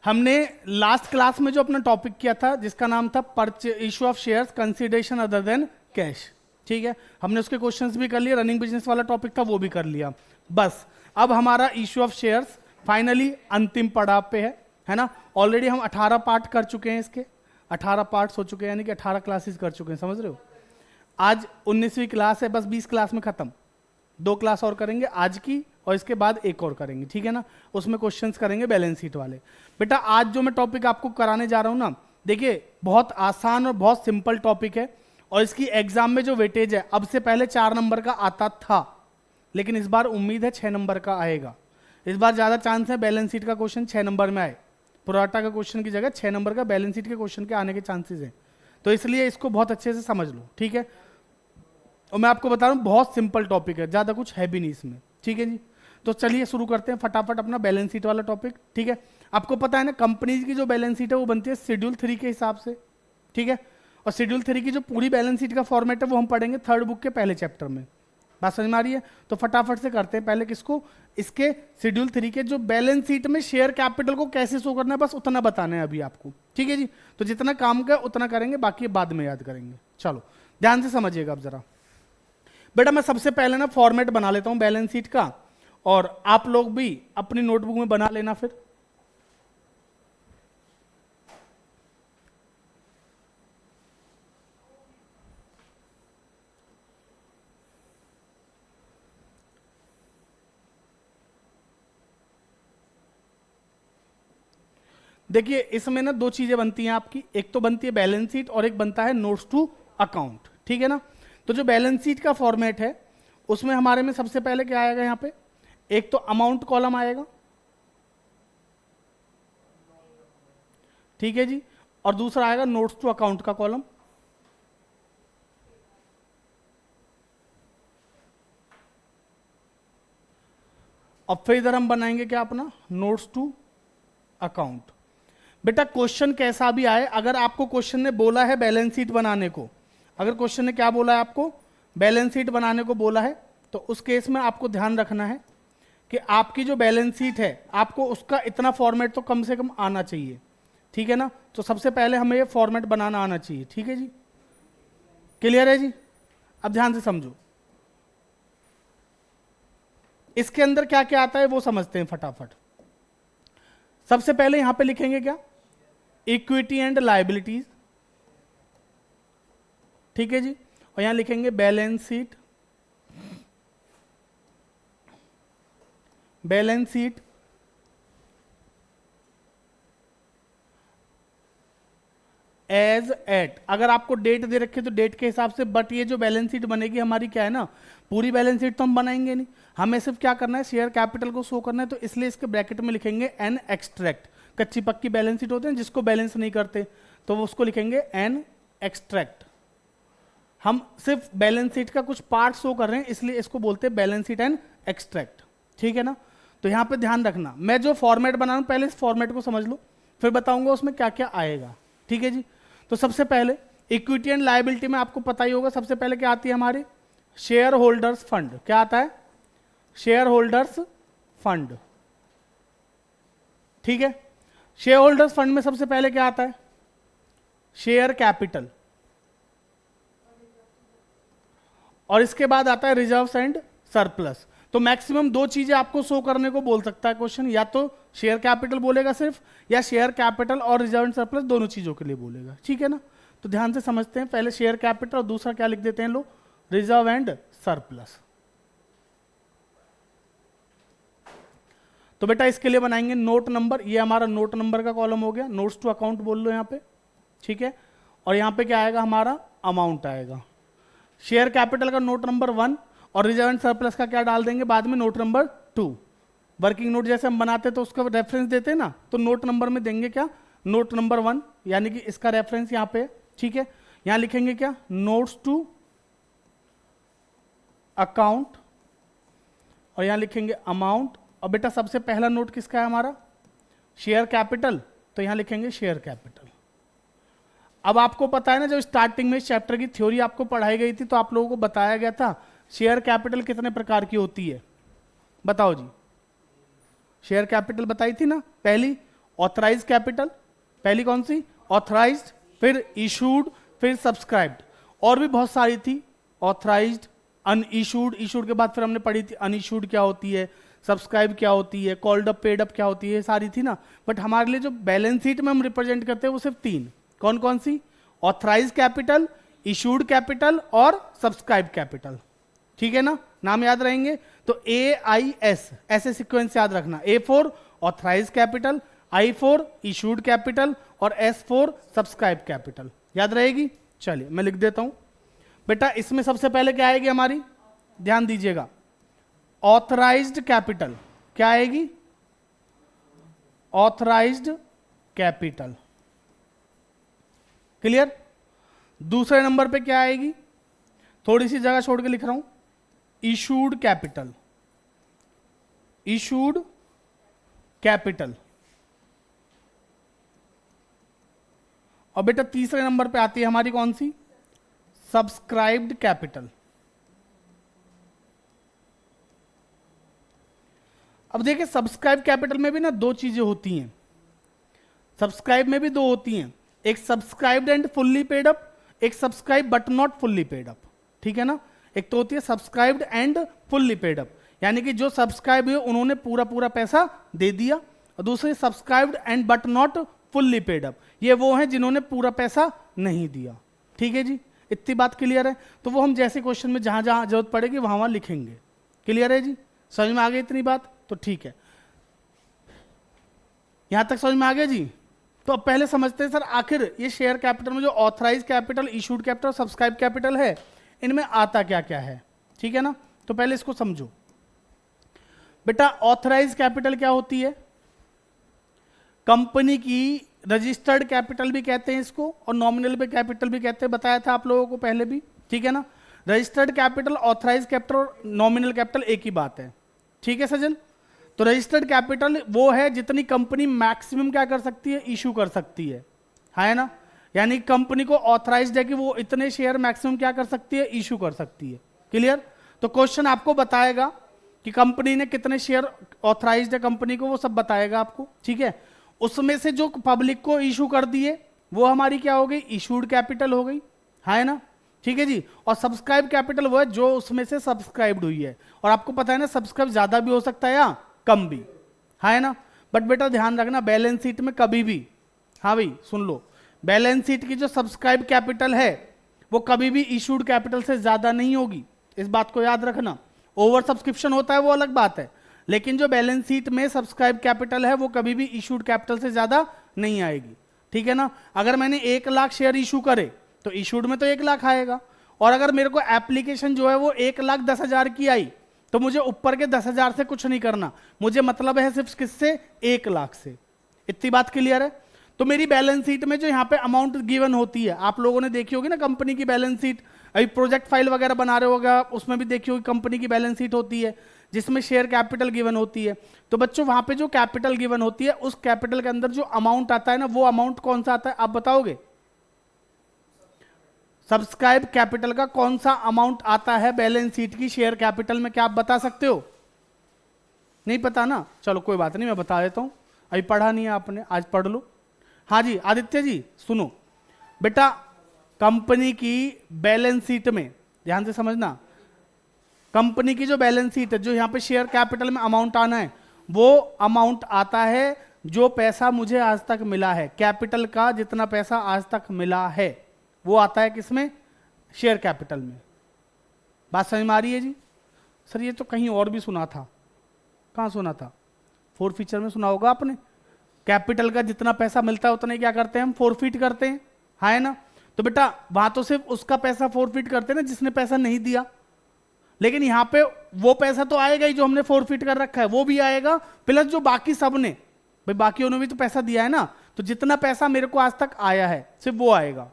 हमने last class में जो अपना टॉपिक किया था जिसका नाम था issue of shares consideration other than cash, ठीक है, हमने उसके क्वेश्चंस भी कर लिए, रनिंग बिजनेस वाला टॉपिक था वो भी कर लिया। बस अब हमारा इशू ऑफ शेयर्स फाइनली अंतिम पड़ाव पे है ना। ऑलरेडी हम 18 पार्ट कर चुके हैं, इसके 18 पार्ट्स हो चुके हैं, यानी कि 18 क्लासेस कर चुके हैं, समझ रहे हो। आज 19वीं क्लास है, बस 20 क्लास में खत्म, 2 क्लास और करेंगे आज की और इसके बाद एक और करेंगे, ठीक है ना। उसमें क्वेश्चंस करेंगे बैलेंस शीट वाले। बेटा आज जो मैं टॉपिक आपको कराने जा रहा हूं ना, देखिए बहुत आसान और बहुत सिंपल टॉपिक है और इसकी एग्जाम में जो वेटेज है, अब से पहले 4 नंबर का आता था, लेकिन इस बार उम्मीद है 6 नंबर का आएगा। इस बार ज्यादा चांस है बैलेंस शीट का क्वेश्चन 6 नंबर में आए, प्रोराटा का क्वेश्चन की जगह 6 नंबर का बैलेंस शीट के क्वेश्चन के आने के चांसेस हैं, तो इसलिए इसको बहुत अच्छे से समझ लो, ठीक है। और मैं आपको बता रहा हूं बहुत सिंपल टॉपिक है, ज्यादा कुछ है भी नहीं इसमें, ठीक है जी। तो चलिए शुरू करते हैं फटाफट अपना बैलेंस शीट वाला टॉपिक, ठीक है। आपको पता है ना कंपनीज की जो बैलेंस शीट है वो बनती है शेड्यूल 3 के हिसाब से, ठीक है। और शेड्यूल 3 की जो पूरी बैलेंस शीट का फॉर्मेट है वो हम पढ़ेंगे 3rd बुक के पहले चैप्टर में, बात समझ में आ रही है। तो फटाफट से करते हैं पहले किसको, इसके शेड्यूल 3 के जो बैलेंस शीट में शेयर कैपिटल को कैसे शो करना है, बस उतना बताना है अभी आपको, ठीक है जी। तो जितना काम का उतना करेंगे, बाकी बाद में याद करेंगे। चलो ध्यान से समझिएगा अब जरा। बेटा मैं सबसे पहले ना फॉर्मेट बना लेता हूं बैलेंस शीट का, और आप लोग भी अपनी नोटबुक में बना लेना फिर। देखिए इसमें ना 2 चीजें बनती हैं आपकी, एक तो बनती है बैलेंस शीट और एक बनता है नोट्स टू अकाउंट, ठीक है ना। तो जो बैलेंस शीट का फॉर्मेट है उसमें हमारे में सबसे पहले क्या आएगा, यहाँ पे एक तो अमाउंट कॉलम आएगा, ठीक है जी, और दूसरा आएगा नोट्स टू अकाउंट का कॉलम। अब फिर इधर हम बनाएंगे क्या अपना नोट्स टू अकाउंट। बेटा क्वेश्चन कैसा भी आए, अगर आपको क्वेश्चन ने बोला है बैलेंस शीट बनाने को, अगर क्वेश्चन ने क्या बोला है आपको, बैलेंस शीट बनाने को बोला है, तो उस केस में आपको ध्यान रखना है कि आपकी जो बैलेंस शीट है आपको उसका इतना फॉर्मेट तो कम से कम आना चाहिए, ठीक है ना। तो सबसे पहले हमें ये फॉर्मेट बनाना आना चाहिए, ठीक है जी, क्लियर है जी। अब ध्यान से समझो इसके अंदर क्या क्या आता है वो समझते हैं फटाफट। सबसे पहले यहां पे लिखेंगे क्या, इक्विटी एंड लायबिलिटीज, ठीक है जी, और यहां लिखेंगे balance sheet, balance sheet as at, अगर आपको डेट दे रखे तो डेट के हिसाब से, बट ये जो बैलेंस शीट बनेगी हमारी क्या है ना, पूरी बैलेंस शीट तो हम बनाएंगे नहीं, हमें सिर्फ क्या करना है शेयर कैपिटल को शो करना है, तो इसलिए इसके ब्रैकेट में लिखेंगे एन एक्सट्रैक्ट। कच्ची पक्की बैलेंस शीट होते हैं जिसको बैलेंस नहीं करते, तो वो उसको लिखेंगे एन एक्सट्रैक्ट। हम सिर्फ बैलेंस शीट का कुछ पार्ट शो कर रहे हैं इसलिए इसको बोलते हैं बैलेंस शीट एंड एक्सट्रैक्ट, ठीक है ना। तो यहां पे ध्यान रखना, मैं जो फॉर्मेट बना रहा हूं पहले इस फॉर्मेट को समझ लो, फिर बताऊंगा उसमें क्या क्या आएगा, ठीक है जी। तो सबसे पहले इक्विटी एंड लायबिलिटी में आपको पता ही होगा सबसे पहले क्या आती है हमारी, शेयर होल्डर्स फंड। क्या आता है, शेयर होल्डर्स फंड, ठीक है। शेयर होल्डर्स फंड में सबसे पहले क्या आता है, शेयर कैपिटल, और इसके बाद आता है रिजर्व्स एंड सरप्लस। तो मैक्सिमम 2 चीजें आपको शो करने को बोल सकता है क्वेश्चन, या तो शेयर कैपिटल बोलेगा सिर्फ, या शेयर कैपिटल और रिजर्व एंड सरप्लस दोनों चीजों के लिए बोलेगा, ठीक है ना। तो ध्यान से समझते हैं, पहले शेयर कैपिटल और दूसरा क्या लिख देते हैं लोग, रिजर्व एंड सरप्लस। तो बेटा इसके लिए बनाएंगे नोट नंबर, ये हमारा नोट नंबर का कॉलम हो गया, नोट्स टू अकाउंट बोल लो यहाँ पे, ठीक है। और यहाँ पे क्या आएगा हमारा, अमाउंट आएगा, शेयर कैपिटल का नोट नंबर 1 और रिजर्व एंड सरप्लस का क्या डाल देंगे बाद में, नोट नंबर 2। वर्किंग नोट जैसे हम बनाते तो उसका रेफरेंस देते हैं ना, तो नोट नंबर में देंगे क्या, नोट नंबर 1, यानी कि इसका रेफरेंस यहाँ पे, ठीक है। यहां लिखेंगे क्या, नोट्स टू अकाउंट, और यहां लिखेंगे अमाउंट। और बेटा सबसे पहला नोट किसका है हमारा, शेयर कैपिटल, तो यहां लिखेंगे शेयर कैपिटल। अब आपको पता है ना, जब स्टार्टिंग में इस चैप्टर की थ्योरी आपको पढ़ाई गई थी तो आप लोगों को बताया गया था शेयर कैपिटल कितने प्रकार की होती है, बताओ जी। शेयर कैपिटल बताई थी ना पहली, ऑथराइज कैपिटल, पहली कौन सी? ऑथराइज्ड, फिर इशूड, फिर सब्सक्राइब्ड, और भी बहुत सारी थी, ऑथराइज्ड, अनइशूड, इशूड के बाद फिर हमने पढ़ी थी अनइशूड क्या होती है, सब्सक्राइब क्या होती है, कॉल्ड अप पेड अप क्या होती है, सारी थी ना। बट हमारे लिए जो बैलेंस शीट में हम रिप्रेजेंट करते हैं वो सिर्फ तीन, कौन कौन सी? ऑथराइज कैपिटल, इशूड कैपिटल और सब्सक्राइब कैपिटल, ठीक है ना, नाम याद रहेंगे। तो AIS ऐसे सीक्वेंस याद रखना, A for authorise capital, I for issued capital और S फॉर सब्सक्राइब कैपिटल, याद रहेगी। चलिए मैं लिख देता हूं बेटा, इसमें सबसे पहले क्या आएगी हमारी, ध्यान दीजिएगा, ऑथराइज्ड कैपिटल, क्या आएगी? Authorised capital, clear. दूसरे नंबर पे क्या आएगी, थोड़ी सी जगह छोड़ के लिख रहा हूं, इशूड कैपिटल, इशूड कैपिटल। और बेटा तीसरे नंबर पे आती है हमारी कौन सी? Subscribed capital. अब देखिए सब्सक्राइब कैपिटल में भी ना दो चीजें होती हैं, सब्सक्राइब में भी दो होती हैं, एक subscribed and fully paid up, एक subscribe but not fully paid up, ठीक है ना। एक तो होती है subscribed and fully paid up, यानी कि जो सब्सक्राइब है उन्होंने पूरा पूरा पैसा दे दिया, और दूसरी subscribed and but not fully paid up, ये वो हैं जिन्होंने पूरा पैसा नहीं दिया, ठीक है जी। इतनी बात क्लियर है। तो वो हम जैसे क्वेश्चन में जहां जहां जरूरत पड़ेगी वहां वहां लिखेंगे, क्लियर है जी, समझ में आ गई इतनी बात? तो ठीक है, यहां तक समझ में आ गया जी। तो अब पहले समझते हैं सर आखिर ये शेयर कैपिटल में जो ऑथराइज कैपिटल, इशूड कैपिटल और सब्सक्राइब कैपिटल है, इनमें आता क्या क्या है, ठीक है ना। तो पहले इसको समझो बेटा, ऑथराइज कैपिटल क्या होती है? कंपनी की रजिस्टर्ड कैपिटल भी कहते हैं इसको, और नॉमिनल भी कैपिटल भी कहते हैं, बताया था आप लोगों को पहले भी, ठीक है ना। रजिस्टर्ड कैपिटल, ऑथराइज कैपिटल और नॉमिनल कैपिटल एक ही बात है, ठीक है सजल। तो रजिस्टर्ड कैपिटल वो है जितनी कंपनी मैक्सिमम क्या कर सकती है, इशू कर सकती है ना। यानी कंपनी को ऑथराइज्ड है कि वो इतने शेयर मैक्सिमम क्या कर सकती है, इशू कर सकती है, क्लियर। तो क्वेश्चन आपको बताएगा कि कंपनी ने कितने शेयर ऑथराइज्ड है कंपनी को, वो सब बताएगा आपको, ठीक है। उसमें से जो पब्लिक को इशू कर दिए वो हमारी क्या हो गई, इशूड कैपिटल हो गई, है ना, ठीक है जी। और सब्सक्राइब कैपिटल वो है जो उसमें से सब्सक्राइब्ड हुई है, और आपको पता है ना सब्सक्राइब ज्यादा भी हो सकता है या कम भी, है ना। बट बेटा ध्यान रखना बैलेंस शीट में कभी भी, हाँ भाई सुन लो, बैलेंस शीट की जो सब्सक्राइब कैपिटल है वो कभी भी इशूड कैपिटल से ज्यादा नहीं होगी, इस बात को याद रखना। ओवर सब्सक्रिप्शन होता है वो अलग बात है, लेकिन जो बैलेंस शीट में सब्सक्राइब कैपिटल है वो कभी भी इशूड कैपिटल से ज्यादा नहीं आएगी, ठीक है ना। अगर मैंने 1 लाख शेयर इशू करे तो इशूड में तो 1 लाख आएगा, और अगर मेरे को एप्लीकेशन जो है वो 1,10,000 की आई तो मुझे ऊपर के 10,000 से कुछ नहीं करना, मुझे मतलब है सिर्फ किससे, 1 लाख से। इतनी बात क्लियर है। तो मेरी बैलेंस शीट में जो यहाँ पे अमाउंट गिवन होती है, आप लोगों ने देखी होगी ना कंपनी की बैलेंस शीट, अभी प्रोजेक्ट फाइल वगैरह बना रहे होगा उसमें भी देखी होगी कंपनी की बैलेंस शीट होती है जिसमें शेयर कैपिटल गिवन होती है। तो बच्चों वहां पे जो कैपिटल गिवन होती है उस कैपिटल के अंदर जो अमाउंट आता है ना, वो अमाउंट कौन सा आता है आप बताओगे? सब्सक्राइब कैपिटल का कौन सा अमाउंट आता है बैलेंस शीट की शेयर कैपिटल में, क्या आप बता सकते हो? नहीं पता ना, चलो कोई बात नहीं मैं बता देता हूं, अभी पढ़ा नहीं है आपने, आज पढ़ लो। हाँ जी आदित्य जी सुनो बेटा, कंपनी की बैलेंस शीट में ध्यान से समझना, कंपनी की जो बैलेंस शीट है, जो यहाँ पे शेयर कैपिटल में अमाउंट आना है, वो अमाउंट आता है जो पैसा मुझे आज तक मिला है, कैपिटल का जितना पैसा आज तक मिला है वो आता है किसमें, शेयर कैपिटल में। बात समझ में आ रही है जी? सर ये तो कहीं और भी सुना था, कहाँ सुना था? फोर फीचर में सुना होगा आपने, कैपिटल का जितना पैसा मिलता है उतने क्या करते हैं हम, फोरफीट करते हैं, है ना। तो बेटा वहां तो सिर्फ उसका पैसा फोरफीट करते हैं ना जिसने पैसा नहीं दिया, लेकिन यहां पे वो पैसा तो आएगा ही जो हमने फोरफीट कर रखा है, वो भी आएगा, प्लस जो बाकी सब ने, भाई बाकी उन्होंने भी तो पैसा दिया है ना, तो जितना पैसा मेरे को आज तक आया है सिर्फ वो आएगा,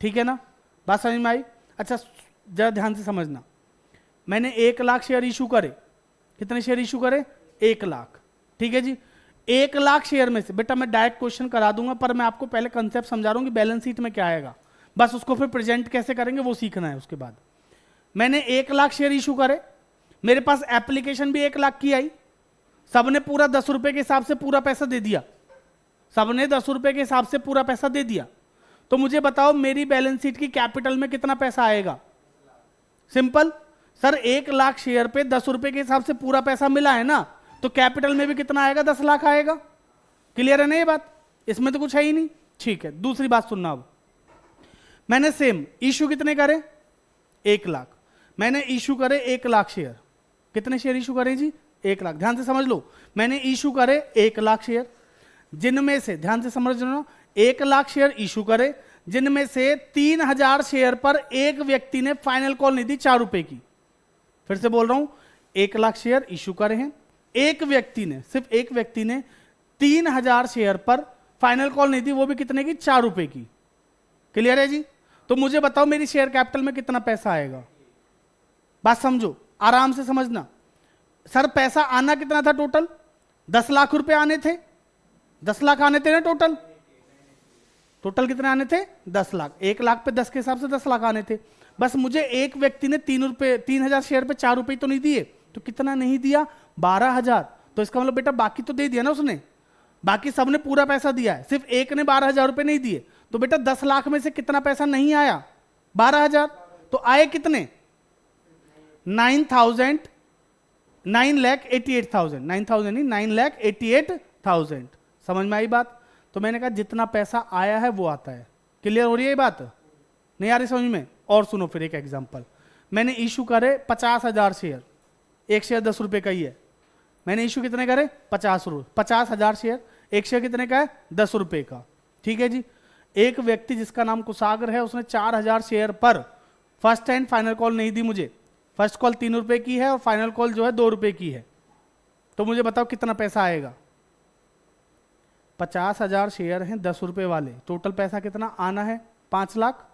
ठीक है ना। बात समझ में आई? अच्छा जरा ध्यान से समझना, मैंने 1 लाख शेयर इशू करे, कितने शेयर इशू करे, 1 लाख, ठीक है जी। 1 लाख शेयर में से बेटा मैं डायरेक्ट क्वेश्चन करा दूंगा, पर मैं आपको पहले कंसेप्ट समझा रहा हूं कि बैलेंस शीट में क्या आएगा, बस उसको फिर प्रेजेंट कैसे करेंगे वो सीखना है। उसके बाद मैंने 1 लाख शेयर इशू करे, मेरे पास एप्लीकेशन भी 1 लाख की आई, सबने पूरा 10 रुपए के हिसाब से पूरा पैसा दे दिया, सबने 10 रुपए के हिसाब से पूरा पैसा दे दिया, तो मुझे बताओ मेरी बैलेंस शीट की कैपिटल में कितना पैसा आएगा? सिंपल सर, 1 लाख शेयर पे 10 रुपए के हिसाब से पूरा पैसा मिला है ना, तो कैपिटल में भी कितना आएगा? 10 लाख आएगा। क्लियर है ना ये बात? इसमें तो कुछ है ही नहीं। ठीक है, दूसरी बात सुनना। अब मैंने सेम इशू कितने करे? 1 लाख। मैंने इशू करे 1 लाख शेयर। कितने शेयर इशू करे जी? 1 लाख। ध्यान से समझ लो, मैंने इशू करे 1 लाख शेयर, जिनमें से ध्यान से समझ लो 1 लाख शेयर इशू करे, जिनमें से 3000 शेयर पर एक व्यक्ति ने फाइनल कॉल नहीं दी 4 रुपए की। फिर से बोल रहा हूं, 1 लाख शेयर इशू करे हैं, एक व्यक्ति ने, सिर्फ एक व्यक्ति ने 3000 शेयर पर फाइनल कॉल नहीं दी, वो भी कितने की? 4 रुपए की। क्लियर है जी? तो मुझे बताओ मेरी शेयर कैपिटल में कितना पैसा आएगा? बात समझो, आराम से समझना। सर पैसा आना कितना था टोटल? 10 लाख रुपए आने थे। 10 लाख आने थे ना टोटल? टोटल कितने आने थे? 10 लाख। 1 लाख पे 10 के हिसाब से 10 लाख आने थे। बस मुझे एक व्यक्ति ने 3000 शेयर पे 4 रुपए तो नहीं दिए, तो कितना नहीं दिया? 12,000। तो इसका मतलब बेटा बाकी तो दे दिया ना उसने, बाकी सबने पूरा पैसा दिया है, सिर्फ एक ने 12,000 रुपए नहीं दिए। तो बेटा 10 लाख में से कितना पैसा नहीं आया? 12,000। तो आए कितने? 9,000, 9,88,000। 9,000 नहीं, 9,88,000। समझ में आई बात? तो मैंने कहा जितना पैसा आया है वो आता है। क्लियर हो रही है ये बात? नहीं आ रही समझ में? और सुनो फिर एक एग्जांपल। मैंने इशू करे 50,000 शेयर, एक शेयर 10 रुपए का ही है। मैंने इशू कितने करे? 50,000 शेयर, एक शेयर कितने का है? 10 रुपए का। ठीक है जी। एक व्यक्ति जिसका नाम कुशाग्र है, उसने 4,000 शेयर पर फर्स्ट एंड फाइनल कॉल नहीं दी मुझे। फर्स्ट कॉल 3 रुपए की है और फाइनल कॉल जो है 2 रुपए की है। तो मुझे बताओ कितना पैसा आएगा? 50,000 शेयर हैं 10 रुपए वाले, टोटल पैसा कितना आना है? 5 लाख।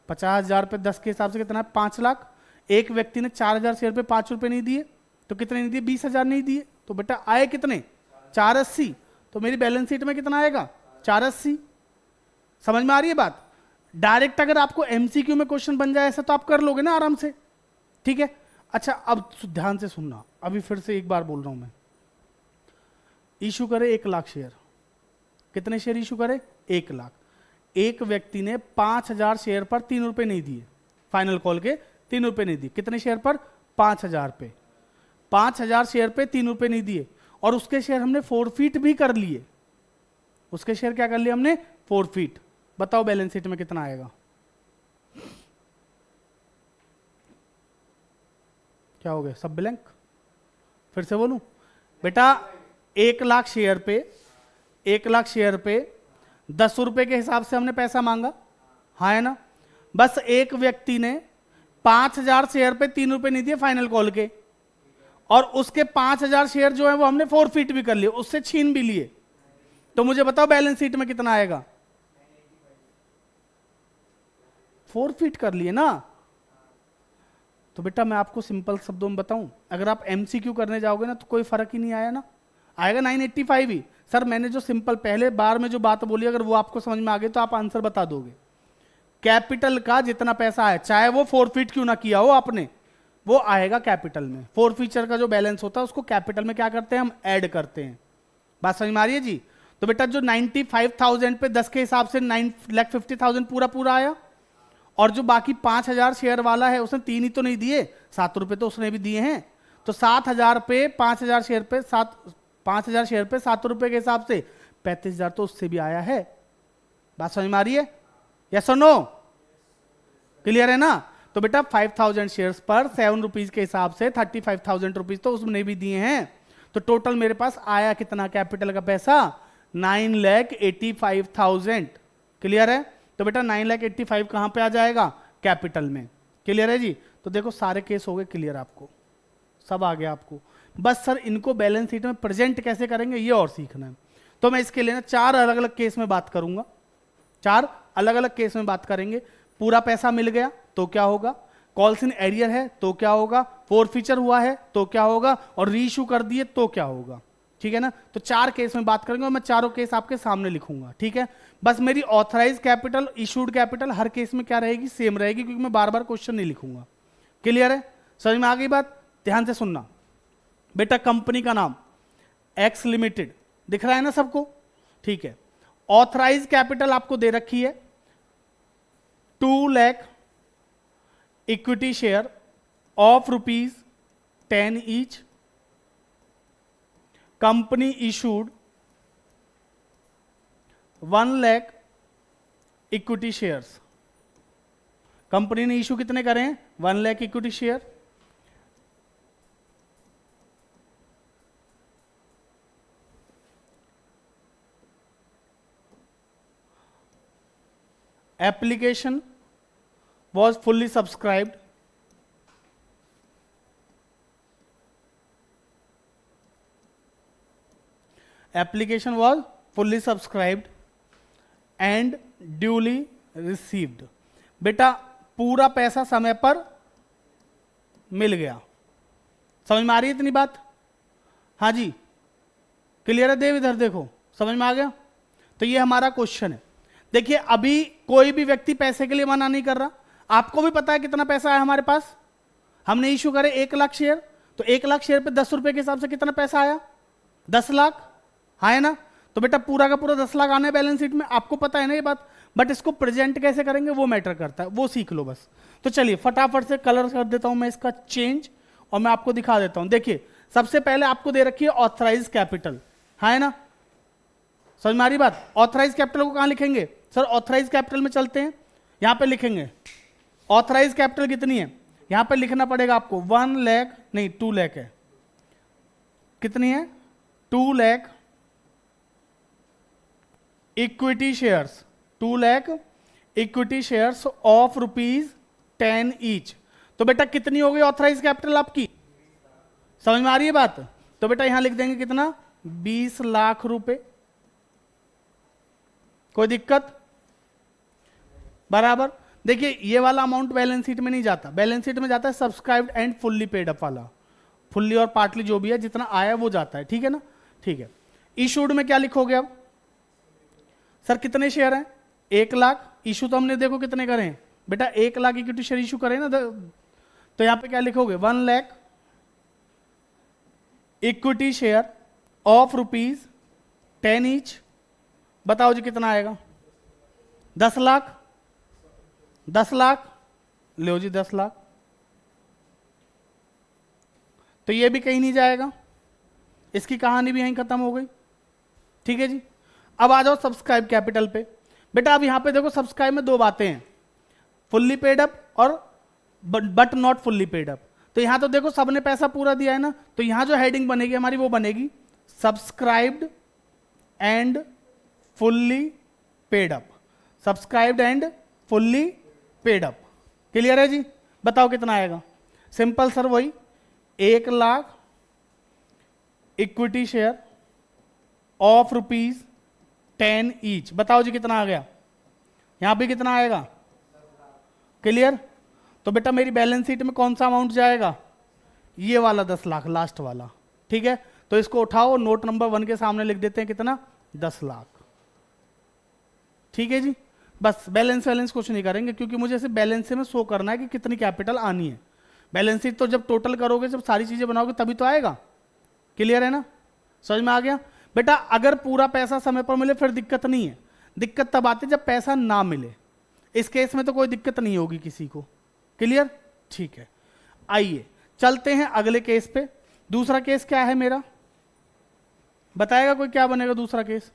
50,000 पे 10 के हिसाब से कितना है? 5 लाख। एक व्यक्ति ने 4,000 शेयर पे 5 रुपए नहीं दिए, तो कितने नहीं दिए? 20,000 नहीं दिए। तो बेटा आए कितने? 480। तो मेरी बैलेंस शीट में कितना आएगा? 480। समझ में आ रही है बात? डायरेक्ट अगर आपको एमसीक्यू में क्वेश्चन बन जाए ऐसा तो आप कर लोगे ना आराम से। ठीक है। अच्छा अब ध्यान से सुनना, अभी फिर से एक बार बोल रहा हूं मैं। इशू करे 1 लाख शेयर। कितने शेयर इशू करे? 1 लाख। एक व्यक्ति ने 5,000 शेयर पर 3 रुपए नहीं दिए, फाइनल कॉल के 3 रुपए नहीं दिए। कितने शेयर पर? 5,000 पे। 5,000 शेयर पे 3 रुपए नहीं दिए, और उसके शेयर हमने फोरफीट भी कर लिए। उसके शेयर क्या कर लिए हमने? फोरफीट। बताओ बैलेंस शीट में कितना आएगा? क्या हो गया? सब ब्लैंक। फिर से बोलूं बेटा, 1 लाख शेयर पे 1 लाख शेयर पे 10 रुपए के हिसाब से हमने पैसा मांगा, हाँ है ना? बस एक व्यक्ति ने 5,000 शेयर पे 3 रुपए नहीं दिए फाइनल कॉल के, और उसके 5,000 शेयर जो है वो हमने फोरफीट भी कर लिए, उससे छीन भी लिए। तो मुझे बताओ बैलेंस शीट में कितना आएगा? फोरफीट कर लिए ना। तो बेटा मैं आपको सिंपल शब्दों में बताऊं, अगर आप एमसीक्यू करने जाओगे ना तो कोई फर्क ही नहीं आया ना, आएगा 985 ही। सर मैंने जो सिंपल पहले बार में जो बात बोली, अगर वो आपको समझ में आ गई तो आप आंसर बता दोगे। कैपिटल का जितना पैसा है, चाहे वो फोरफीट क्यों ना किया हो आपने, वो आएगा कैपिटल में। फोरफीचर का जो बैलेंस होता है उसको कैपिटल में क्या करते हैं? हम ऐड करते हैं। बात समझ में आ रही है जी? तो बेटा जो 95,000 पे 10 के हिसाब से 9,50,000 पूरा पूरा आया, और जो बाकी 5,000 शेयर वाला है उसने 3 ही तो नहीं दिए, 7 रुपए तो उसने भी दिए हैं। तो 7,000 पे 5,000 शेयर पे 5,000 शेयर पे 7 रुपए के हिसाब से 35,000 तो उससे भी आया है। बात समझ में आ रही है? यस और नो? क्लियर है ना? तो बेटा 5,000 शेयर्स पर 7 रुपीज के हिसाब से 35,000 रुपीज तो उसने भी दिए हैं। तो टोटल मेरे पास आया कितना कैपिटल का पैसा? 9,85,000। क्लियर है? तो बेटा 9,85,000 कहां पे आ जाएगा? कैपिटल में। क्लियर है जी? तो देखो सारे केस हो गए क्लियर, आपको सब आ गया आपको। बस सर इनको बैलेंस शीट में प्रेजेंट कैसे करेंगे ये और सीखना है। तो मैं इसके लिए ना 4 अलग अलग केस में बात करूंगा, 4 अलग अलग केस में बात करेंगे। पूरा पैसा मिल गया तो क्या होगा, कॉल्स इन एरियर है तो क्या होगा, फोरफीचर हुआ है तो क्या होगा, और रीइश्यू कर दिए तो क्या होगा। ठीक है ना? तो 4 केस में बात करेंगे और मैं चारों केस आपके सामने लिखूंगा। ठीक है? बस मेरी ऑथराइज कैपिटल, इशूड कैपिटल हर केस में क्या रहेगी? सेम रहेगी, क्योंकि मैं बार बार क्वेश्चन नहीं लिखूंगा। क्लियर है? समझ में आ गई बात? ध्यान से सुनना बेटा, कंपनी का नाम एक्स लिमिटेड दिख रहा है ना सबको? ठीक है। ऑथराइज कैपिटल आपको दे रखी है 2 lakh equity share of ₹10 each. Company issued 1 lakh equity shares. Company ने इशू कितने करे हैं? 1 lakh equity share. Application was fully subscribed. Application was fully subscribed and duly received. बेटा पूरा पैसा समय पर मिल गया. समझ में आ रही है इतनी बात? हाँ जी, क्लियर है? देव इधर देखो, समझ में आ गया? तो ये हमारा क्वेश्चन है. देखिए अभी कोई भी व्यक्ति पैसे के लिए मना नहीं कर रहा. आपको भी पता है कितना पैसा है हमारे पास. हमने इशू करे 1 लाख शेयर, तो 1 लाख शेयर पे 10 रुपए के हिसाब से कितना पैसा आया? 10 लाख. हाँ है ना? तो बेटा पूरा का पूरा 10 लाख आना है बैलेंस शीट में. आपको पता है ना ये बात, बट इसको प्रेजेंट कैसे करेंगे वो मैटर करता है, वो सीख लो बस. तो चलिए फटाफट से कलर कर देता हूं मैं इसका चेंज और मैं आपको दिखा देता हूं. देखिए सबसे पहले आपको दे रखी है ऑथराइज कैपिटल. हाँ है ना? समझ में आ रही बात? ऑथराइज कैपिटल को कहां लिखेंगे सर? ऑथराइज कैपिटल में चलते हैं, यहां पे लिखेंगे ऑथराइज कैपिटल कितनी है. यहां पे लिखना पड़ेगा आपको 1 लाख नहीं 2 लाख है. कितनी है? 2 lakh equity shares. 2 lakh equity shares of ₹10 each. तो बेटा कितनी हो गई ऑथराइज कैपिटल आपकी? समझ में आ रही है बात? तो बेटा यहां लिख देंगे कितना? 20 लाख रुपए. कोई दिक्कत? बराबर. देखिए ये वाला अमाउंट बैलेंस शीट में नहीं जाता, बैलेंस शीट में जाता है subscribed and fully paid up वाला. फुल्ली और पार्टली जो भी है जितना आया वो जाता है. ठीक है ना? ठीक है. इशूड में क्या लिखोगे अब सर? कितने शेयर हैं? 1 लाख. इशू तो हमने देखो कितने करे हैं बेटा? 1 लाख इक्विटी शेयर इशू करें ना, तो यहां पे क्या लिखोगे? 1 lakh equity share of ₹10 each. बताओ जी कितना आएगा? 10 लाख. 10 लाख लो जी, 10 लाख. तो ये भी कहीं नहीं जाएगा, इसकी कहानी भी यहीं खत्म हो गई. ठीक है जी. अब आ जाओ सब्सक्राइब कैपिटल पे. बेटा अब यहां पे देखो सब्सक्राइब में 2 बातें हैं, फुल्ली पेड अप और but not fully paid up. तो यहां तो देखो सबने पैसा पूरा दिया है ना, तो यहां जो हेडिंग बनेगी हमारी वो बनेगी subscribed and fully paid up. Subscribed and fully paid up. Clear है जी? बताओ कितना आएगा? सिंपल सर वही 1 lakh equity share of ₹10 each. बताओ जी कितना आ गया? यहां पे कितना आएगा? क्लियर? तो बेटा मेरी बैलेंस शीट में कौन सा अमाउंट जाएगा? ये वाला 10 लाख लास्ट वाला. ठीक है, तो इसको उठाओ, नोट नंबर 1 के सामने लिख देते हैं कितना? 10 लाख. ठीक है जी. बस बैलेंस कुछ नहीं करेंगे क्योंकि मुझे सिर्फ बैलेंस में शो करना है कि कितनी कैपिटल आनी है. बैलेंस शीट तो जब टोटल करोगे, जब सारी चीजें बनाओगे तभी तो आएगा. क्लियर है ना? समझ में आ गया? बेटा अगर पूरा पैसा समय पर मिले फिर दिक्कत नहीं है, दिक्कत तब आती है जब पैसा ना मिले. इस केस में तो कोई दिक्कत नहीं होगी किसी को. क्लियर? ठीक है. आइए चलते हैं अगले केस पे. दूसरा केस क्या है मेरा? बताएगा कोई क्या बनेगा दूसरा केस?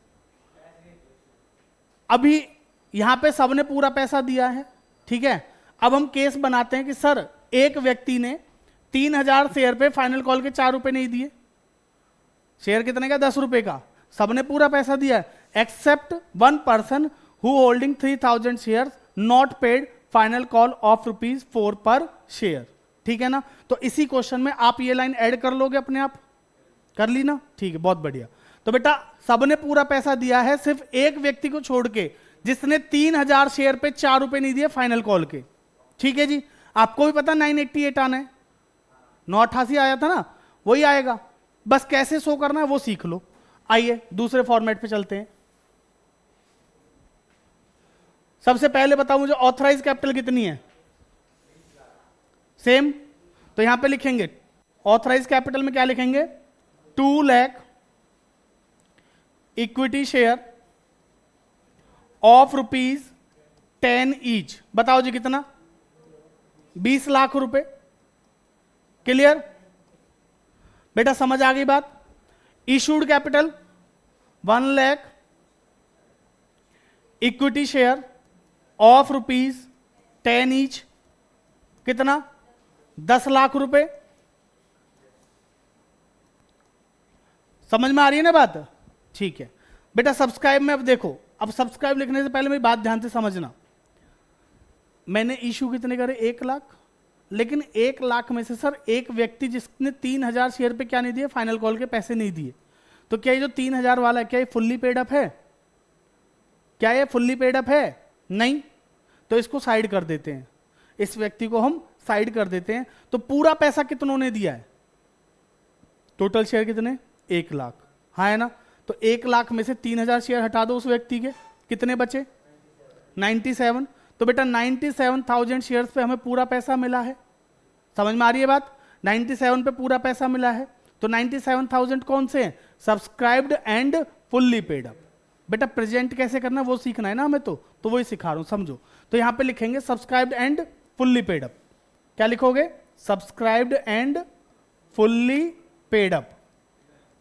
अभी यहां पे सबने पूरा पैसा दिया है. ठीक है, अब हम केस बनाते हैं कि सर एक व्यक्ति ने 3000 शेयर पे फाइनल कॉल के 4 रुपए नहीं दिए. शेयर कितने का? 10 रुपए का. सबने पूरा पैसा दिया है except 1 person who holding 3000 share not paid final call of ₹4 पर शेयर. ठीक है ना? तो इसी क्वेश्चन में आप ये लाइन ऐड कर लोगे अपने आप. कर ली ना? ठीक है, बहुत बढ़िया. तो बेटा सबने पूरा पैसा दिया है, सिर्फ एक व्यक्ति को छोड़ के जिसने 3000 शेयर पे 4 रुपए नहीं दिए फाइनल कॉल के. ठीक है जी. आपको भी पता 988 आना है, 988 आया था ना, वही आएगा. बस कैसे शो करना है वो सीख लो. आइए दूसरे फॉर्मेट पे चलते हैं. सबसे पहले बताओ मुझे ऑथराइज कैपिटल कितनी है? सेम. तो यहां पे लिखेंगे ऑथराइज कैपिटल में क्या लिखेंगे? 2 lakh equity share of ₹10 each. बताओ जी कितना? 20 लाख रुपए। क्लियर? बेटा समझ आ गई बात? Issued capital 1 lakh, equity share of ₹10 each, कितना? 10 लाख रुपए। समझ में आ रही है ना बात? ठीक है बेटा। सब्सक्राइब में अब देखो, अब सब्सक्राइब लिखने से पहले मेरी बात ध्यान से समझना। मैंने इशू कितने करे? 1 लाख। लेकिन 1 लाख में से सर एक व्यक्ति जिसने 3000 शेयर पे क्या नहीं दिए? फाइनल कॉल के पैसे नहीं दिए। तो क्या ये जो 3000 वाला है, क्या ये फुल्ली पेड अप है? क्या ये फुल्ली पेड अप है? नहीं। तो इसको साइड कर देते हैं, इस व्यक्ति को हम साइड कर देते हैं। तो पूरा पैसा कितनों ने दिया है? टोटल शेयर कितने? 1 लाख। हाँ है ना? तो 1 लाख में से 3000 शेयर हटा दो उस व्यक्ति के, कितने बचे? 97। तो बेटा 97,000 शेयर्स पे हमें पूरा पैसा मिला है। समझ में आ रही है बात? 97 पे पूरा पैसा मिला है। तो 97,000 कौन से हैं? Subscribed and fully paid up. बेटा प्रेजेंट कैसे करना वो सीखना है ना हमें, तो वही सिखा रहा हूं, समझो। तो यहां पे लिखेंगे subscribed and fully paid up. क्या लिखोगे? Subscribed and fully paid up.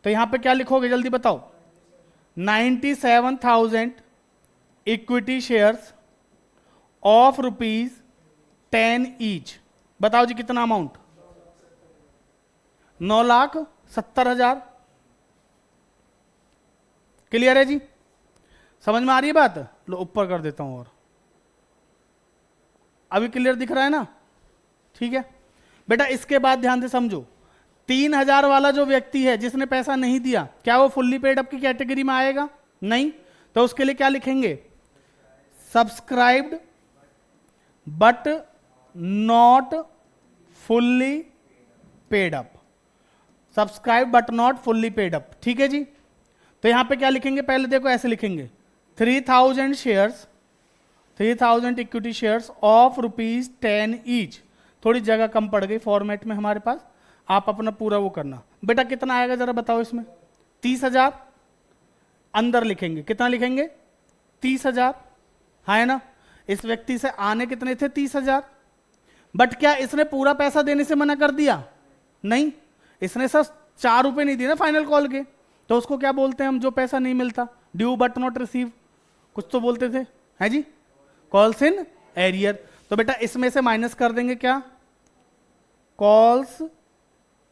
तो यहां पे क्या लिखोगे जल्दी बताओ? 97,000 इक्विटी शेयर्स ऑफ ₹10 ईच। बताओ जी कितना अमाउंट? 9,70,000। क्लियर है जी? समझ में आ रही है बात? लो ऊपर कर देता हूं और अभी क्लियर दिख रहा है ना? ठीक है बेटा। इसके बाद ध्यान से समझो, 3000 वाला जो व्यक्ति है जिसने पैसा नहीं दिया, क्या वो फुल्ली पेड अप की कैटेगरी में आएगा? नहीं। तो उसके लिए क्या लिखेंगे? Subscribed but not fully paid up. Subscribe but not fully paid up. ठीक है जी? तो यहां पे क्या लिखेंगे? पहले देखो ऐसे लिखेंगे 3000 shares, 3000 equity shares of ₹10 each. थोड़ी जगह कम पड़ गई फॉर्मेट में हमारे पास, आप अपना पूरा वो करना। बेटा कितना आएगा जरा बताओ इसमें? 30,000 अंदर लिखेंगे। कितना लिखेंगे? 30,000। हाँ है ना? इस व्यक्ति से आने कितने थे? 30,000। बट क्या इसने पूरा पैसा देने से मना कर दिया? नहीं। इसने सर 4 रुपए नहीं दिए ना फाइनल कॉल के, तो उसको क्या बोलते हैं हम? जो पैसा नहीं मिलता, ड्यू बट नॉट रिसीव, कुछ तो बोलते थे, है जी? Calls in arrear. तो बेटा इसमें से माइनस कर देंगे क्या? Calls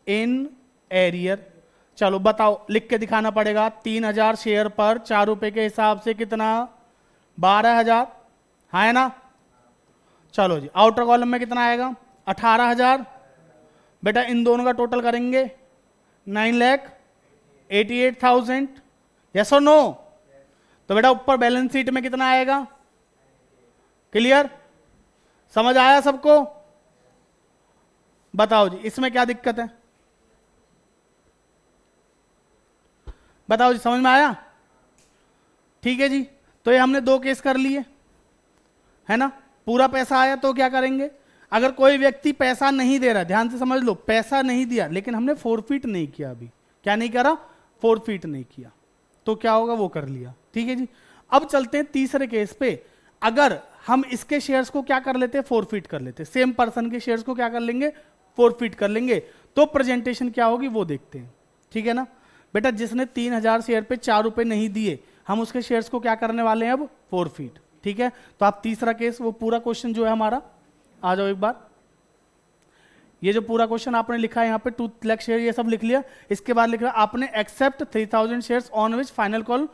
in arrear. चलो बताओ, लिख के दिखाना पड़ेगा। 3000 शेयर पर 4 रुपए के हिसाब से कितना? 12,000। हाँ है ना? चलो जी, आउटर कॉलम में कितना आएगा? 18,000। बेटा इन दोनों का टोटल करेंगे 9,88,000। यस और नो? तो बेटा ऊपर बैलेंस शीट में कितना आएगा? क्लियर? समझ आया सबको? बताओ जी इसमें क्या दिक्कत है? बताओ जी, समझ में आया? ठीक है जी। तो ये हमने 2 केस कर लिए, है ना? पूरा पैसा आया तो क्या करेंगे? अगर कोई व्यक्ति पैसा नहीं दे रहा, ध्यान से समझ लो, पैसा नहीं दिया लेकिन हमने फोरफिट नहीं किया, अभी क्या नहीं करा? फोरफिट नहीं किया, तो क्या होगा? वो कर लिया। ठीक है जी। अब चलते हैं तीसरे केस पे। अगर हम इसके शेयर्स को क्या कर लेते? फोरफिट कर लेते। सेम पर्सन के शेयर्स को क्या कर लेंगे? फोरफिट कर लेंगे। तो प्रेजेंटेशन क्या होगी वो देखते हैं। ठीक है ना बेटा? जिसने 3000 शेयर पे 4 रुपए नहीं दिए, हम उसके शेयर्स को क्या करने वाले हैं? अब फोरफिट। ठीक है? तो आप तीसरा केस, वो पूरा क्वेश्चन जो है हमारा, आ जाओ एक बार। ये जो पूरा क्वेश्चन आपने लिखा है यहाँ पे 2 लाख शेयर, ये सब लिख लिया। इसके बाद लिख रहा आपने except 3000 shares on which final call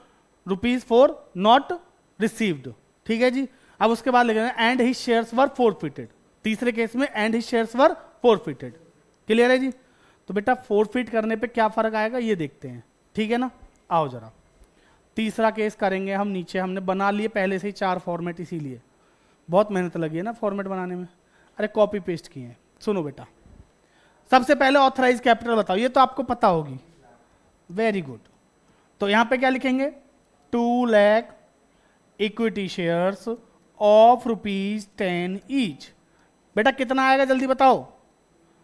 ₹4 not received. ठीक है जी। अब उसके बाद लिख रहे हैं and his shares were forfeited. तीसरे केस में and his shares were forfeited. Clear है जी? तो बेटा फोरफिट करने पे क्या फर्क आएगा ये देखते हैं। ठीक है ना? आओ जरा तीसरा केस करेंगे हम। नीचे हमने बना लिए पहले से ही 4 फॉर्मेट, इसीलिए बहुत मेहनत लगी है ना फॉर्मेट बनाने में। अरे कॉपी पेस्ट किए हैं। सुनो बेटा, सबसे पहले ऑथराइज कैपिटल बताओ, ये तो आपको पता होगी। Very good. तो यहां पे क्या लिखेंगे? 2 lakh equity shares of ₹10 each. बेटा कितना आएगा जल्दी बताओ?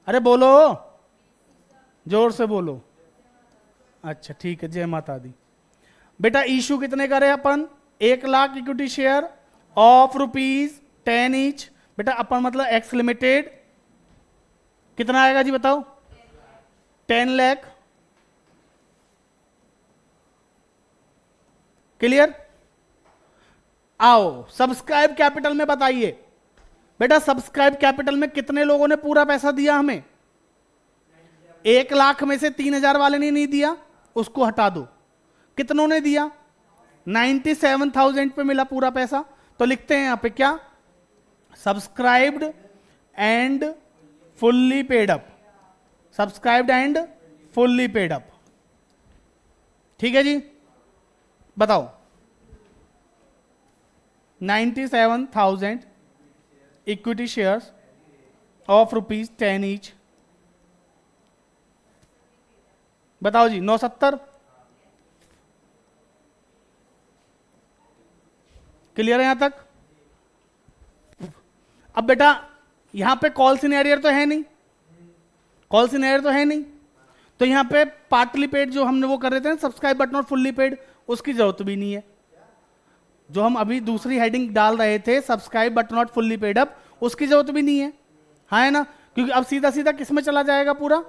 अरे बोलो, जोर से बोलो। अच्छा ठीक है, जय माता दी। बेटा इशू कितने करे अपन? 1,00,000 इक्विटी शेयर ऑफ ₹10 ईच। बेटा अपन मतलब एक्स लिमिटेड कितना आएगा जी बताओ? 10 लाख। क्लियर? आओ सब्सक्राइब कैपिटल में बताइए बेटा, सब्सक्राइब कैपिटल में कितने लोगों ने पूरा पैसा दिया हमें? 1,00,000 में से 3,000 वाले ने नहीं दिया, उसको हटा दो। कितनों ने दिया? 97,000 पे मिला पूरा पैसा। तो लिखते हैं यहां पे क्या? Subscribed and fully paid up. Subscribed and fully paid up. ठीक है जी, बताओ। 97,000 इक्विटी शेयर्स ऑफ ₹10 ईच। बताओ जी 970। क्लियर है यहां तक? अब बेटा यहां पे कॉल सिनेरियर तो है नहीं, कॉल सिनेरियर तो है नहीं, तो यहां पे पार्टली पेड जो हमने वो कर रहे थे subscribe but not fully paid, उसकी जरूरत भी नहीं है। जो हम अभी दूसरी हेडिंग डाल रहे थे subscribe but not fully paid up, उसकी जरूरत भी नहीं है, हाँ है ना? क्योंकि अब सीधा सीधा किस में चला जाएगा? पूरा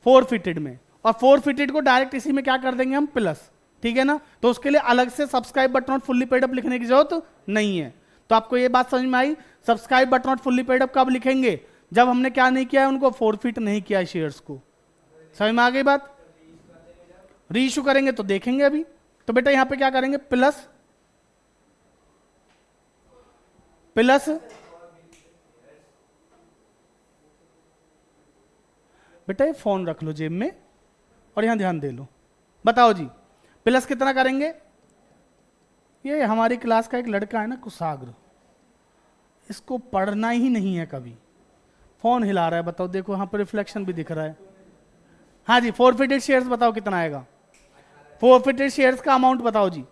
फोरफिटेड में। और फोरफिटेड को डायरेक्ट इसी में क्या कर देंगे हम? प्लस। ठीक है ना? तो उसके लिए अलग से subscribe but not fully paid up लिखने की जरूरत नहीं है। तो आपको ये बात समझ में आई? Subscribe but not fully paid up कब लिखेंगे? जब हमने क्या नहीं किया है? उनको फोरफिट नहीं किया शेयर्स को। समझ में आ गई बात? रीइश्यू करेंगे तो देखेंगे अभी। तो बेटा यहां पे क्या करेंगे? प्लस प्लस बेटा ये फोन रख लो जेब में और यहां ध्यान दे लो। बताओ जी प्लस कितना करेंगे? ये हमारी क्लास का एक लड़का है ना कुशाग्र, इसको पढ़ना ही नहीं है कभी, फोन हिला रहा है। बताओ देखो यहां पर रिफ्लेक्शन भी दिख रहा है। हाँ जी फोरफिटेड शेयर्स बताओ कितना आएगा? फोरफिटेड शेयर्स का अमाउंट बताओ जी।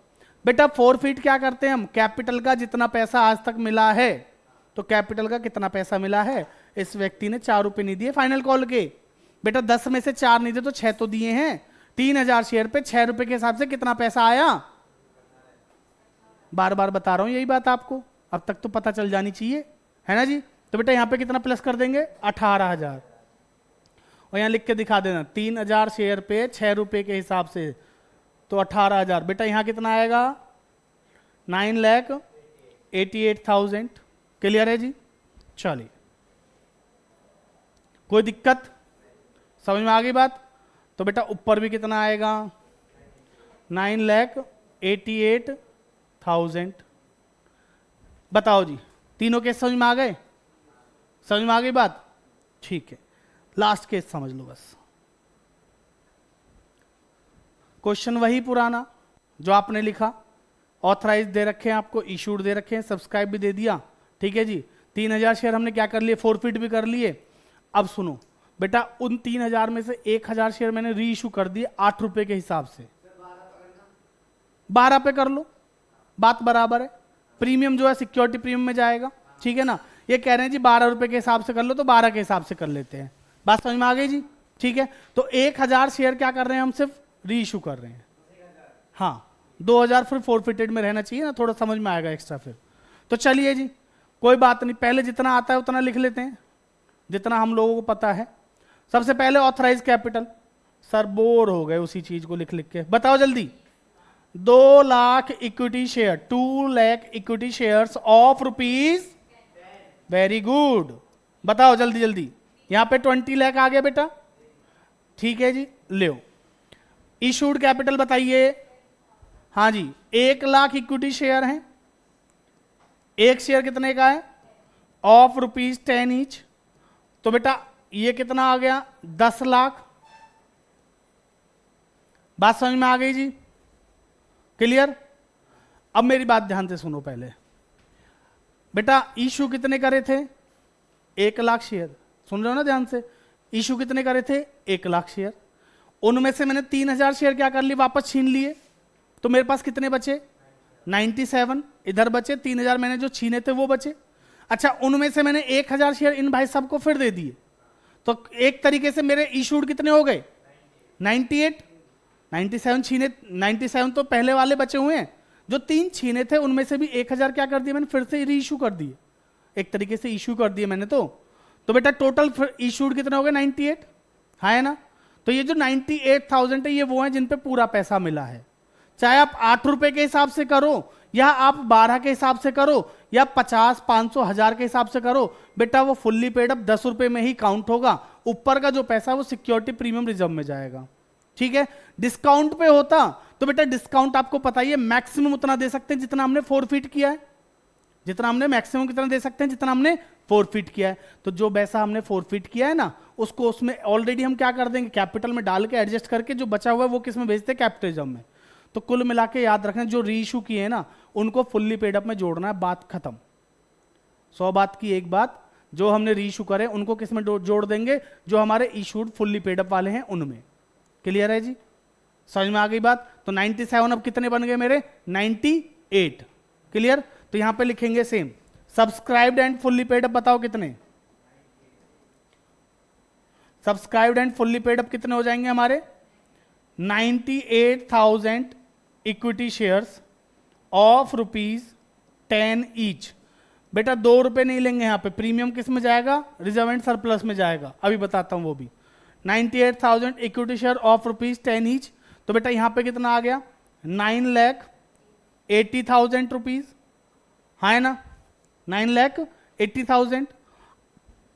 बेटा फोरफिट क्या करते हैं हम? कैपिटल का जितना पैसा आज तक मिला है, तो कैपिटल का कितना पैसा मिला है? इस व्यक्ति ने 4 रुपए नहीं दिए फाइनल कॉल के। बेटा 10 में से 4 नहीं दिए तो 6 तो दिए हैं। 3,000 शेयर पे 6 रुपए के हिसाब से कितना पैसा आया? बार बार बता रहा हूं यही बात आपको, अब तक तो पता चल जानी चाहिए, है ना जी? तो बेटा यहां पे कितना प्लस कर देंगे? 18,000। और यहां लिख के दिखा देना 3,000 शेयर पे 6 रुपए के हिसाब से तो 18,000। बेटा यहां कितना आएगा? 9,88,000। क्लियर है जी? चलिए कोई दिक्कत? समझ में आ गई बात? तो बेटा ऊपर भी कितना आएगा? 9,88,000। बताओ जी तीनों केस समझ में आ गए? समझ में आ गई बात? ठीक है, लास्ट केस समझ लो बस। क्वेश्चन वही पुराना जो आपने लिखा, ऑथराइज दे रखे हैं आपको, इशूड दे रखे हैं, सब्सक्राइब भी दे दिया। ठीक है जी, 3,000 शेयर हमने क्या कर लिए? फोरफिट भी कर लिए। अब सुनो बेटा उन 3,000 में से 1,000 शेयर मैंने री इशू कर दिए 8 रुपए के हिसाब से। 12 पे कर लो, बात बराबर है। प्रीमियम जो है सिक्योरिटी प्रीमियम में जाएगा। ठीक है ना? ये कह रहे हैं जी 12 रुपए के हिसाब से कर लो, तो 12 के हिसाब से कर लेते हैं। बात समझ में आ गई जी? ठीक है, तो 1,000 शेयर क्या कर रहे हैं हम? सिर्फ री इशू कर रहे हैं। हाँ 2,000 फिर फोरफिटेड में रहना चाहिए ना, थोड़ा समझ में आएगा एक्स्ट्रा फिर। तो चलिए जी कोई बात नहीं, पहले जितना आता है उतना लिख लेते हैं, जितना हम लोगों को पता है। सबसे पहले ऑथराइज कैपिटल। सर बोर हो गए उसी चीज को लिख लिख के, बताओ जल्दी। 2 lakh equity share, 2 lakh equity shares of ₹10। Very good, बताओ जल्दी जल्दी। यहां पे 20 लाख आ गया बेटा। ठीक है जी, लो इशूड कैपिटल बताइए। हाँ जी 1 लाख इक्विटी शेयर हैं। एक शेयर कितने का है? Of ₹10 each. तो बेटा ये कितना आ गया? 10 लाख। बात समझ में आ गई जी? क्लियर? अब मेरी बात ध्यान से सुनो पहले। बेटा इशू कितने करे थे? 1 लाख शेयर। सुन रहे हो ना ध्यान से? इशू कितने करे थे? 1 लाख शेयर। उनमें से मैंने 3,000 शेयर क्या कर लिए? वापस छीन लिए। तो मेरे पास कितने बचे? 97 इधर बचे, 3,000 मैंने जो छीने थे वो बचे। अच्छा उनमें से मैंने 1,000 शेयर इन भाई साहब को फिर दे दिए, तो एक तरीके से मेरे इशूड कितने हो गए? 98। 97 छीने, 97 तो पहले वाले बचे हुए हैं, जो 3 छीने थे उनमें से भी 1000 क्या कर दिया मैंने, फिर से री इशू कर दिए, एक तरीके से इशू कर दिए मैंने। तो बेटा टोटल इशूड कितना हो गया 98, है ना। तो ये जो 98,000 है ये वो है जिन पे पूरा पैसा मिला है, चाहे आप 8 रुपए के हिसाब से करो या आप 12 के हिसाब से करो या 50, 500, 1000 के हिसाब से करो, बेटा वो फुल्ली पेड अप 10 रुपए में ही काउंट होगा। ऊपर का जो पैसा वो सिक्योरिटी प्रीमियम रिजर्व में जाएगा, ठीक है। डिस्काउंट पे होता तो बेटा डिस्काउंट आपको पता ही है, मैक्सिमम उतना दे सकते हैं जितना हमने फोरफिट किया है, जितना हमने मैक्सिमम कितना दे सकते हैं जितना हमने फोरफिट किया है। तो जो पैसा हमने फोरफिट किया है ना उसको उसमें ऑलरेडी हम क्या कर देंगे, कैपिटल में डाल के एडजस्ट करके जो बचा हुआ है वो किस में भेजते हैं, कैपिटल रिजर्व में। तो कुल मिला के याद रखना जो री इशू किए हैं ना उनको फुल्ली पेड अप में जोड़ना है, बात खत्म। 100 बात की एक बात, जो हमने री इशू करे उनको किस में जोड़ देंगे, जो हमारे इशूड फुल्ली पेड अप वाले हैं उनमें। क्लियर है जी, समझ में आ गई बात। तो 97 अब कितने बन गए मेरे, 98। क्लियर। तो यहां पे लिखेंगे same, subscribed and fully paid up बताओ कितने, subscribed and fully paid up कितने हो जाएंगे हमारे, 98,000 इक्विटी शेयर्स ऑफ ₹10 ईच। बेटा 2 रुपए नहीं लेंगे यहां पे, प्रीमियम किस में जाएगा, रिजर्व एंड सरप्लस में जाएगा, अभी बताता हूं वो भी। 98,000 इक्विटी शेयर ऑफ ₹10 ईच, तो बेटा यहां पे कितना आ गया, 9,80,000 रुपीज, हाँ है ना, 9,80,000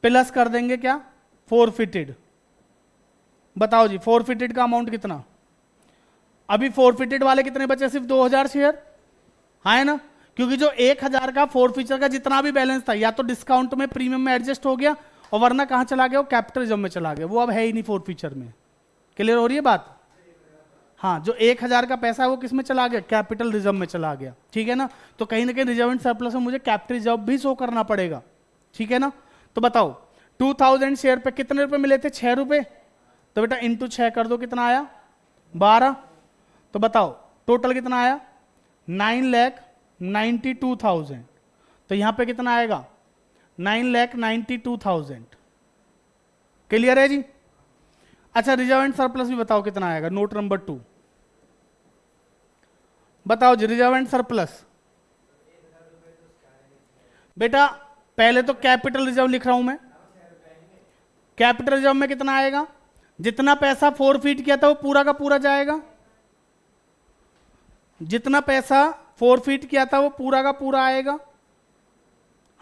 प्लस कर देंगे क्या, फोरफिटेड। बताओ जी फोरफिटेड का अमाउंट कितना, अभी फोरफिटेड वाले कितने बचे, सिर्फ 2,000 शेयर, हाँ है ना, क्योंकि जो 1,000 का फोरफिचर का जितना भी बैलेंस था या तो डिस्काउंट में प्रीमियम में एडजस्ट हो गया और वरना कहां चला गया, वो कैपिटल रिजर्व में चला गया, वो अब है ही नहीं फोरफिचर में। क्लियर हो रही है बात, हाँ। जो 1,000 का पैसा है वो किस में चला गया, कैपिटल रिजर्व में चला गया, ठीक है ना। तो कहीं ना कहीं रिजर्व एंड सरप्लस में मुझे कैपिटल रिजर्व भी शो करना पड़ेगा, ठीक है ना। तो बताओ 2,000 शेयर पे कितने रुपए मिले थे, 6 रुपए, तो बेटा इंटू 6 कर दो, कितना आया 12। तो बताओ टोटल कितना आया 9,92,000, तो यहां पे कितना आएगा 9,92,000। क्लियर है जी। अच्छा रिजर्व एंड सरप्लस भी बताओ कितना आएगा, नोट नंबर 2 बताओ जी, रिजर्व एंड सरप्लस। बेटा पहले तो कैपिटल रिजर्व लिख रहा हूं मैं, कैपिटल रिजर्व में कितना आएगा, जितना पैसा फोरफिट किया था वो पूरा का पूरा जाएगा, जितना पैसा फोरफिट किया था वो पूरा का पूरा आएगा,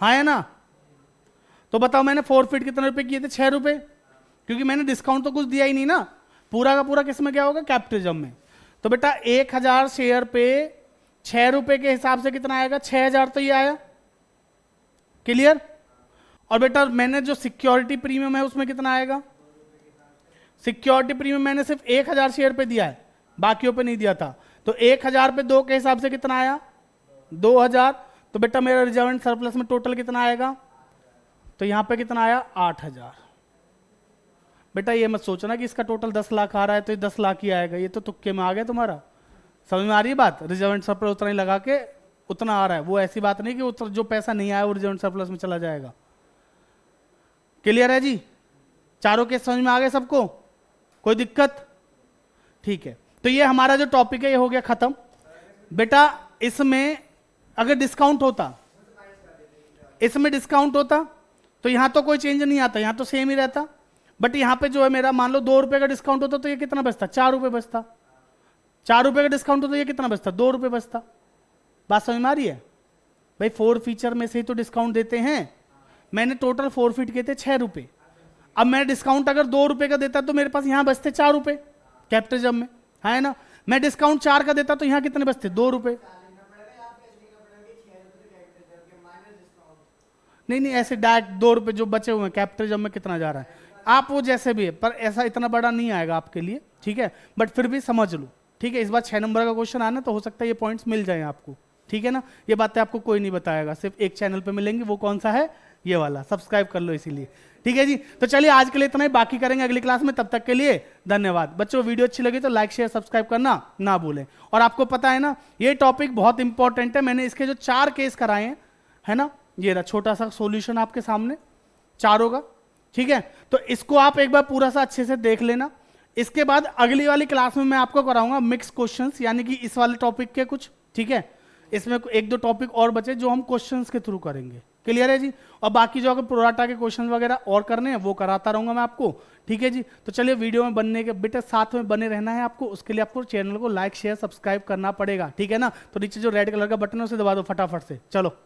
हाँ है ना। तो बताओ मैंने फोरफिट कितने रुपए किए थे, 6 रुपए, क्योंकि मैंने डिस्काउंट तो कुछ दिया ही नहीं ना, पूरा का पूरा किस में क्या होगा, कैपिटल रिजर्व में। तो बेटा 1,000 शेयर पे 6 रुपए के हिसाब से कितना आएगा, 6,000 तो ये आया। क्लियर। और बेटा मैंने जो सिक्योरिटी प्रीमियम है उसमें कितना आएगा, सिक्योरिटी प्रीमियम मैंने सिर्फ 1,000 शेयर पे दिया है, बाकियों पे नहीं दिया था। तो 1,000 पे 2 के हिसाब से कितना आया, 2,000। तो बेटा मेरा रिजर्व एंड सरप्लस में टोटल कितना आएगा, तो यहां पे कितना आया 8,000। बेटा ये मत सोचना कि इसका टोटल 10 लाख आ रहा है तो ये 10 लाख ही आएगा, ये तो तुक्के में आ गया तुम्हारा। समझ में आ रही है बात, रिजर्व एंड सरप्लस उतना ही लगा के उतना आ रहा है, वो ऐसी बात नहीं कि जो पैसा नहीं आया वो रिजर्व एंड सरप्लस में चला जाएगा। क्लियर है जी, चारों केस समझ में आ गए सबको, कोई दिक्कत, ठीक है। तो ये हमारा जो टॉपिक है ये हो गया खत्म। बेटा इसमें अगर डिस्काउंट होता, इसमें डिस्काउंट होता तो यहां तो कोई चेंज नहीं आता, यहां तो सेम ही रहता। बट यहां पे जो है मेरा मान लो 2 रुपए का डिस्काउंट होता तो ये कितना बचता, 4 रुपए बचता। 4 रुपए का डिस्काउंट होता तो ये कितना बचता, 2 रुपए बचता। बात समझ में आ रही है भाई, 4 फीचर में से ही तो डिस्काउंट देते हैं। मैंने टोटल फोरफिट किए थे 6 रुपए, अब मैं डिस्काउंट अगर 2 रुपए का देता तो मेरे पास यहां बचते 4 रुपए कैपिटल रिजर्व में, है ना। मैं डिस्काउंट 4 का देता तो यहां कितने बचते, 2 रुपए। नहीं ऐसे डायरेक्ट 2 रुपए जो बचे हुए हैं कैपिटल रिजर्व में कितना जा रहा है, आप वो जैसे भी है, पर ऐसा इतना बड़ा नहीं आएगा आपके लिए, ठीक है। बट फिर भी समझ लो, ठीक है। इस बार 6 नंबर का क्वेश्चन आना तो हो सकता है ये पॉइंट्स मिल जाए आपको, ठीक है ना। ये बातें आपको कोई नहीं बताएगा, सिर्फ एक चैनल पे मिलेंगी, वो कौन सा है, ये वाला, सब्सक्राइब कर लो इसीलिए, ठीक है जी। तो चलिए आज के लिए इतना ही, बाकी करेंगे अगली क्लास में, तब तक के लिए धन्यवाद। बच्चों वीडियो अच्छी लगी तो लाइक शेयर सब्सक्राइब करना ना भूलें। और आपको पता है ना ये टॉपिक बहुत इंपॉर्टेंट है, मैंने इसके जो 4 केस कराए हैं, है ना, ये रहा छोटा सा सॉल्यूशन आपके सामने चारों का, ठीक है। तो इसको आप एक बार पूरा सा अच्छे से देख लेना। इसके बाद अगली वाली क्लास में मैं आपको कराऊंगा मिक्स क्वेश्चंस, यानी कि इस वाले टॉपिक के कुछ, ठीक है। इसमें एक दो टॉपिक और बचे जो हम क्वेश्चंस के थ्रू करेंगे। क्लियर है जी? और बाकी जो अगर प्रोराटा के क्वेश्चन वगैरह और करने हैं वो कराता रहूंगा मैं आपको। ठीक है जी? तो चलिए वीडियो में बनने के बेटे साथ में बने रहना है आपको, उसके लिए आपको चैनल को लाइक शेयर सब्सक्राइब करना पड़ेगा। ठीक है ना? तो नीचे जो रेड कलर का बटन है उसे दबा दो फटाफट से। चलो